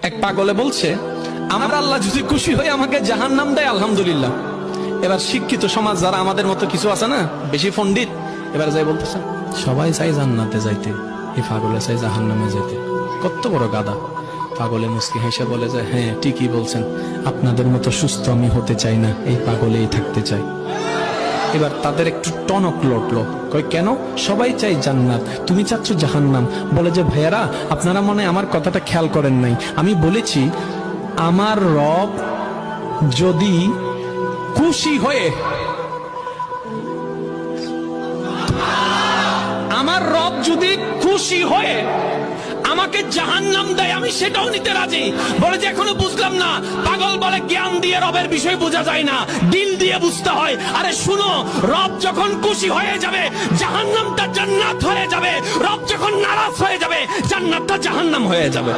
এক পাগলে বলছে, আমার আল্লাহ যদি খুশি হয়ে আমাকে জাহান্নাম দেয় আলহামদুলিল্লাহ। এবার শিক্ষিত সমাজ যারা আমাদের মতো কিছু আছে না, বেশি পণ্ডিত, এবার যাই বলতেছে সবাই চাই জান্নাতে যাইতে, এই পাগলে চাই জাহান্নামে যেতে। কত বড় গাদা। পাগলে মুস্কি হেসে বলে যে, হ্যাঁ ঠিকই বলছেন, আপনাদের মতো সুস্থ আমি হতে চাই না, এই পাগলেই থাকতে চাই। এবার তাদের একটু টনক লটলো, কই কেন? সবাই চাই জান্নাত, তুমি চাচ্ছ জাহান্নাম। বলে যে, ভাইয়ারা আপনারা মনে আমার কথাটা খেয়াল করেন নাই, আমি বলেছি আমার রব যদি খুশি হয়ে, আমার রব যদি খুশি হয়ে আমাকে জাহান্নাম দেয় আমি সেটাও নিতে রাজি। বলে যে এখনো বুঝলাম না। পাগল বলে জ্ঞান দিয়ে রবের বিষয় বোঝা যায় না, দিল দিয়ে বুঝতে হয়। আরে শুনো, রব যখন খুশি হয়ে যাবে জাহান্নামটা জান্নাত হয়ে যাবে, রব যখন নারাজ হয়ে যাবে জান্নাতটা জাহান্নাম হয়ে যাবে।